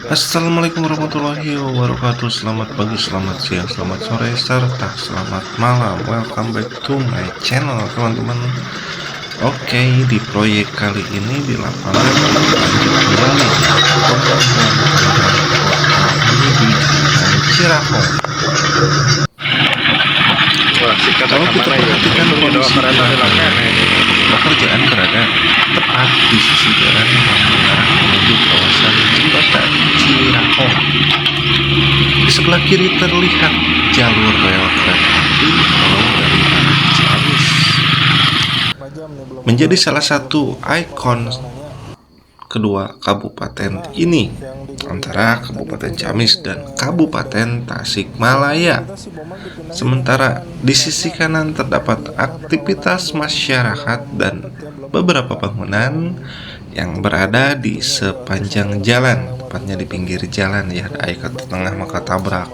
Assalamualaikum warahmatullahi wabarakatuh. Selamat pagi, selamat siang, selamat sore, serta selamat malam. Welcome back to my channel, teman-teman. Oke, di proyek kali ini di lapangan lanjut kembali pembangunan ini di Jalan Cirahong. Kalau kita perhatikan kondisi pekerjaan berada tepat di sisi jalan yang mengarah menuju kawasan jembatan Cirahong. Di sebelah kiri terlihat jalur rel kereta api Pulau dari arah Ciamis. Menjadi salah satu ikon kedua kabupaten ini antara Kabupaten Ciamis dan Kabupaten Tasikmalaya. Sementara di sisi kanan terdapat aktivitas masyarakat dan beberapa bangunan yang berada di sepanjang jalan, tepatnya di pinggir jalan ya. Ada ikat di tengah maka tabrak.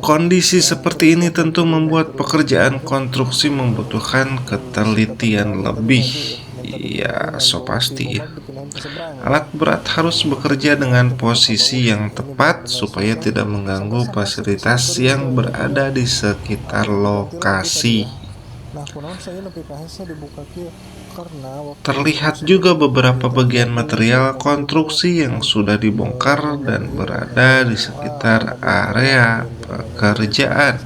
Kondisi seperti ini tentu membuat pekerjaan konstruksi membutuhkan ketelitian lebih. Ya, so pasti ya. Alat berat harus bekerja dengan posisi yang tepat supaya tidak mengganggu fasilitas yang berada di sekitar lokasi. Terlihat juga beberapa bagian material konstruksi yang sudah dibongkar dan berada di sekitar area pekerjaan.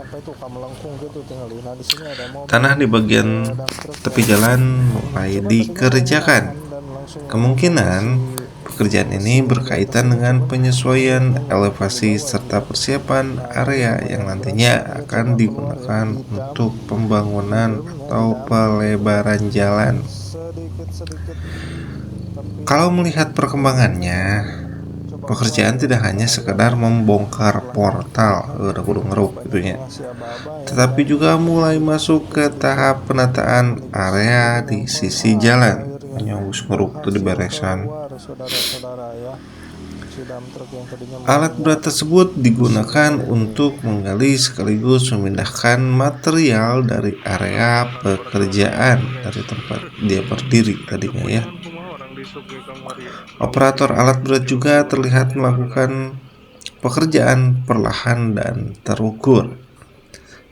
Tanah di bagian tepi jalan mulai dikerjakan. Kemungkinan pekerjaan ini berkaitan dengan penyesuaian elevasi serta persiapan area yang nantinya akan digunakan untuk pembangunan atau pelebaran jalan. Kalau melihat perkembangannya, pekerjaan tidak hanya sekedar membongkar portal, tetapi juga mulai masuk ke tahap penataan area di sisi jalan. Nyawus ngeruk tuh diberesan. Alat berat tersebut digunakan untuk menggali sekaligus memindahkan material dari area pekerjaan dari tempat dia berdiri tadinya ya. Operator alat berat juga terlihat melakukan pekerjaan perlahan dan terukur.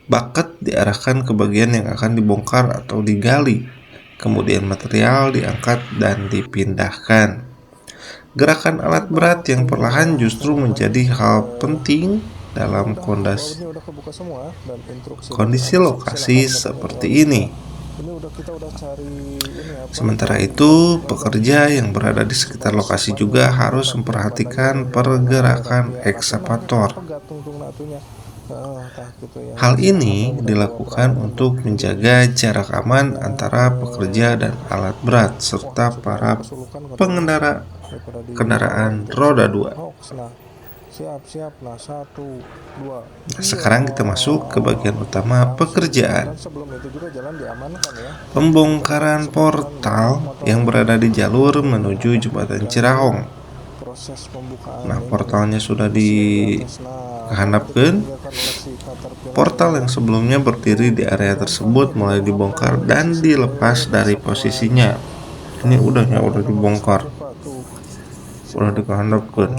Bucket diarahkan ke bagian yang akan dibongkar atau digali. Kemudian material diangkat dan dipindahkan. Gerakan alat berat yang perlahan justru menjadi hal penting dalam kondisi lokasi seperti ini. Sementara itu, pekerja yang berada di sekitar lokasi juga harus memperhatikan pergerakan ekskavator. Hal ini dilakukan untuk menjaga jarak aman antara pekerja dan alat berat serta para pengendara kendaraan roda 2. Sekarang kita masuk ke bagian utama pekerjaan. Pembongkaran portal yang berada di jalur menuju jembatan Cirahong. Nah, portalnya sudah dihandapkan. Portal yang sebelumnya berdiri di area tersebut mulai dibongkar dan dilepas dari posisinya. Ini udah dibongkar, udah dihandapkan.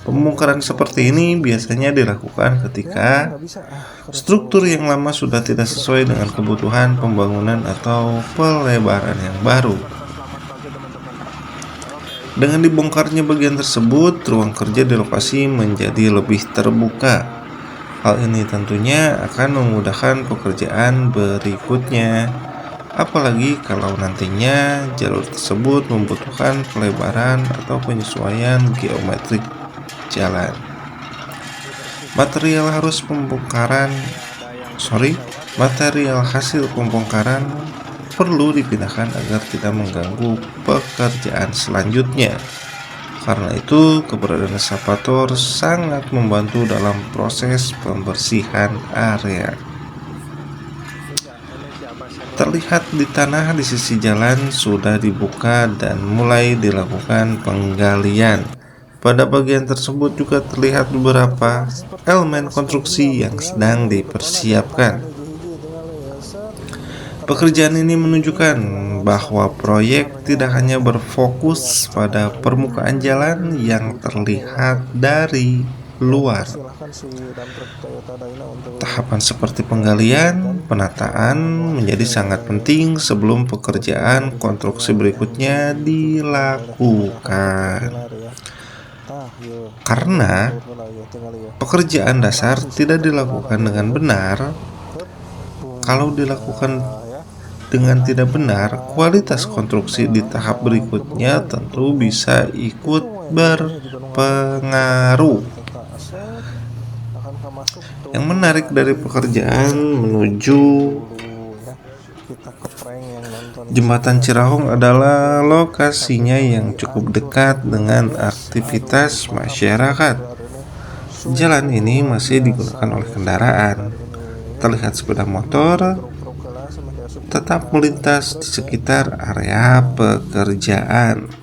Pembongkaran seperti ini biasanya dilakukan ketika struktur yang lama sudah tidak sesuai dengan kebutuhan pembangunan atau pelebaran yang baru. Dengan dibongkarnya bagian tersebut, ruang kerja di lokasi menjadi lebih terbuka. Hal ini tentunya akan memudahkan pekerjaan berikutnya. Apalagi kalau nantinya jalur tersebut membutuhkan pelebaran atau penyesuaian geometrik jalan. Material hasil pembongkaran perlu dipindahkan agar tidak mengganggu pekerjaan selanjutnya. Karena itu, keberadaan ekskavator sangat membantu dalam proses pembersihan area. Terlihat di tanah di sisi jalan sudah dibuka dan mulai dilakukan penggalian. Pada bagian tersebut juga terlihat beberapa elemen konstruksi yang sedang dipersiapkan. Pekerjaan ini menunjukkan bahwa proyek tidak hanya berfokus pada permukaan jalan yang terlihat dari luar. Tahapan seperti penggalian, penataan menjadi sangat penting sebelum pekerjaan konstruksi berikutnya dilakukan. Karena pekerjaan dasar tidak dilakukan dengan benar, kalau dilakukan dengan tidak benar, kualitas konstruksi di tahap berikutnya tentu bisa ikut berpengaruh. Yang menarik dari pekerjaan menuju Jembatan Cirahong adalah lokasinya yang cukup dekat dengan aktivitas masyarakat. Jalan ini masih digunakan oleh kendaraan. Terlihat sepeda motor tetap melintas di sekitar area pekerjaan.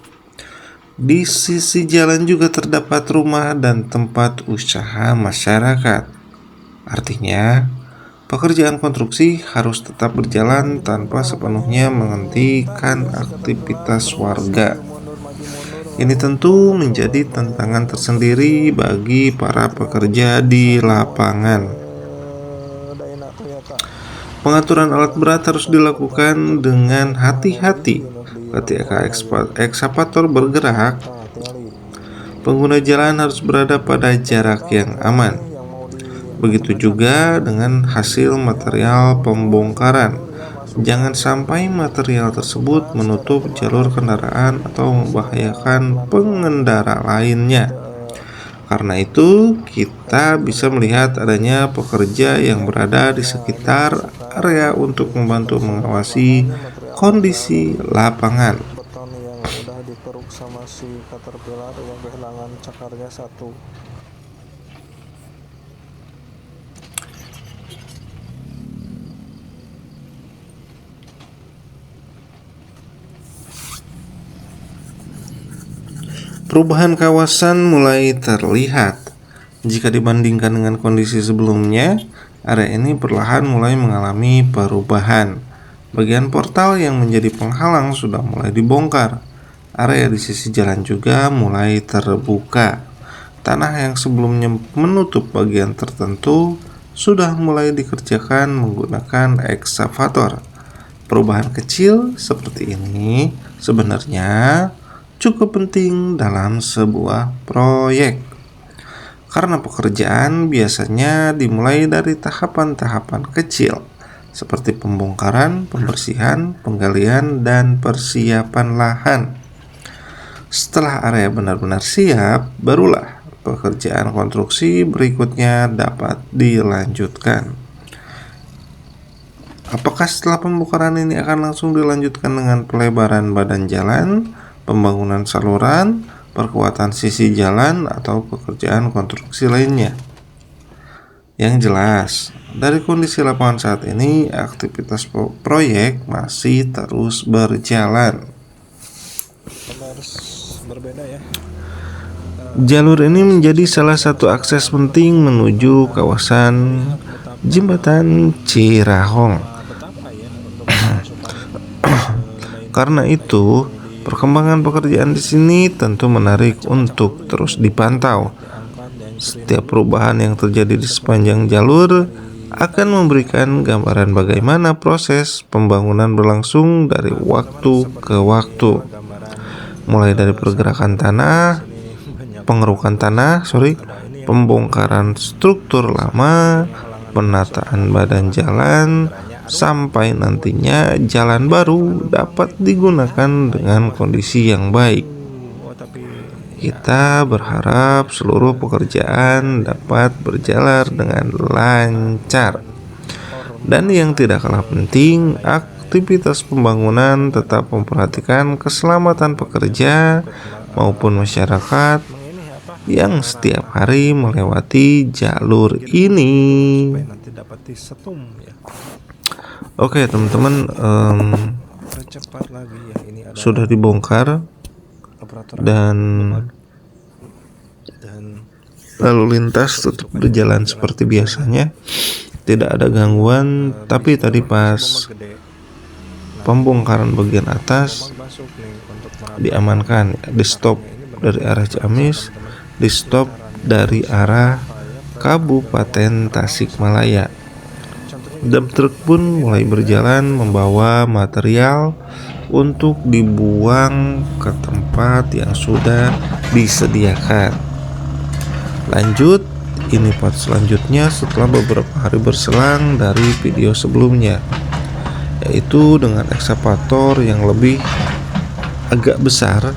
Di sisi jalan juga terdapat rumah dan tempat usaha masyarakat. Artinya, pekerjaan konstruksi harus tetap berjalan tanpa sepenuhnya menghentikan aktivitas warga. Ini tentu menjadi tantangan tersendiri bagi para pekerja di lapangan. Pengaturan alat berat harus dilakukan dengan hati-hati. Ketika ekskavator bergerak, pengguna jalan harus berada pada jarak yang aman. Begitu juga dengan hasil material pembongkaran. Jangan sampai material tersebut menutup jalur kendaraan atau membahayakan pengendara lainnya. Karena itu, kita bisa melihat adanya pekerja yang berada di sekitar area untuk membantu mengawasi kondisi lapangan. Beton yang udah dikeruk sama si caterpillar yang kehilangan cakarnya satu. Perubahan kawasan mulai terlihat. Jika dibandingkan dengan kondisi sebelumnya, area ini perlahan mulai mengalami perubahan. Bagian portal yang menjadi penghalang sudah mulai dibongkar. Area di sisi jalan juga mulai terbuka. Tanah yang sebelumnya menutup bagian tertentu sudah mulai dikerjakan menggunakan ekskavator. Perubahan kecil seperti ini sebenarnya cukup penting dalam sebuah proyek, karena pekerjaan biasanya dimulai dari tahapan-tahapan kecil seperti pembongkaran, pembersihan, penggalian, dan persiapan lahan. Setelah area benar-benar siap, barulah pekerjaan konstruksi berikutnya dapat dilanjutkan. Apakah setelah pembongkaran ini akan langsung dilanjutkan dengan pelebaran badan jalan, pembangunan saluran, perkuatan sisi jalan, atau pekerjaan konstruksi lainnya? Yang jelas, dari kondisi lapangan saat ini, aktivitas proyek masih terus berjalan. Harus berbeda ya. Jalur ini menjadi salah satu akses penting menuju kawasan Jembatan Cirahong. Karena itu, perkembangan pekerjaan di sini tentu menarik untuk terus dipantau. Setiap perubahan yang terjadi di sepanjang jalur akan memberikan gambaran bagaimana proses pembangunan berlangsung dari waktu ke waktu. Mulai dari pergerakan tanah, pengerukan tanah, pembongkaran struktur lama, penataan badan jalan, sampai nantinya jalan baru dapat digunakan dengan kondisi yang baik. Kita berharap seluruh pekerjaan dapat berjalan dengan lancar. Dan yang tidak kalah penting, aktivitas pembangunan tetap memperhatikan keselamatan pekerja maupun masyarakat yang setiap hari melewati jalur ini. Oke teman-teman, sudah dibongkar dan lalu lintas tetap berjalan seperti biasanya, tidak ada gangguan. Tapi tadi pas pembongkaran bagian atas masuk nih untuk meraba. diamankan, di stop dari arah Ciamis, di stop dari arah Kabupaten Tasikmalaya. Dump truk pun mulai berjalan membawa material untuk dibuang ke tempat yang sudah disediakan. Lanjut, ini part selanjutnya setelah beberapa hari berselang dari video sebelumnya, yaitu dengan ekskavator yang lebih agak besar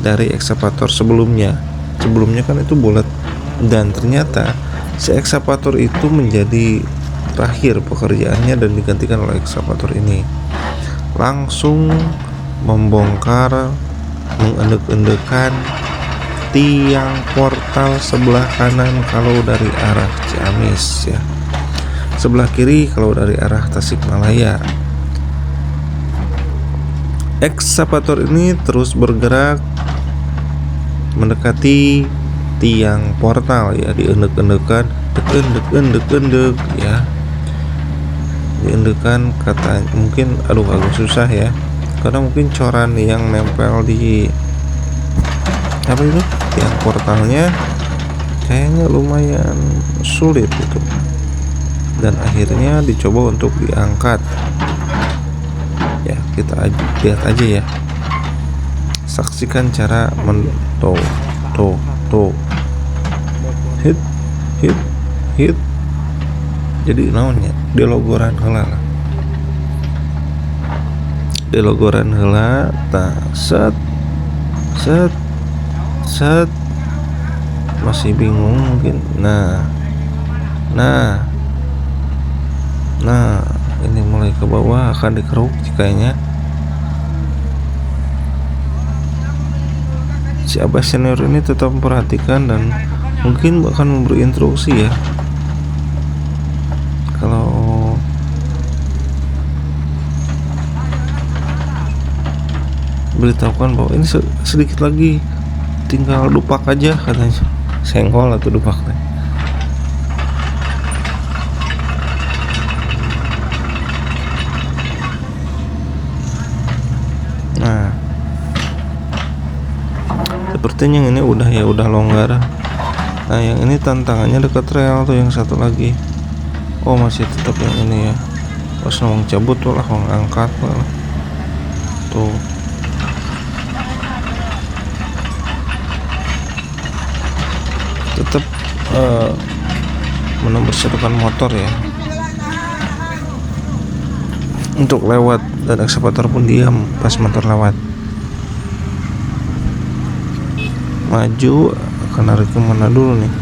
dari ekskavator sebelumnya. Sebelumnya kan itu bulat, dan ternyata si ekskavator itu menjadi terakhir pekerjaannya dan digantikan oleh ekskavator ini. Langsung membongkar, mengendek-endekan tiang portal sebelah kanan kalau dari arah Ciamis ya, sebelah kiri kalau dari arah Tasikmalaya. Ekskavator ini terus bergerak mendekati tiang portal ya, diendek-endekan, endek ya, diendekan. Kata mungkin agak susah ya, karena mungkin coran yang nempel di apa itu tiang portalnya kayaknya lumayan sulit gitu, dan akhirnya dicoba untuk diangkat ya. Kita lihat aja ya, saksikan cara hit jadi naonnya delogoran heula tak set masih bingung mungkin. Nah ini mulai ke bawah akan dikeruk kayaknya. Si Abah senior ini tetap memperhatikan dan mungkin bahkan memberi instruksi ya, kalau beritahukan bahwa ini sedikit lagi tinggal dupak aja katanya, senggol atau dupak teh. Nah, sepertinya yang ini udah longgar. Nah, yang ini tantangannya dekat rel tuh, yang satu lagi. Oh, masih tetap yang ini ya. Pas ngomong cabut tuh lah, ngomong angkat lah. Tuh. Tetap menomborsatukan motor ya untuk lewat, dan ekskavator pun diam pas motor lewat. Maju akan narik kemana dulu nih?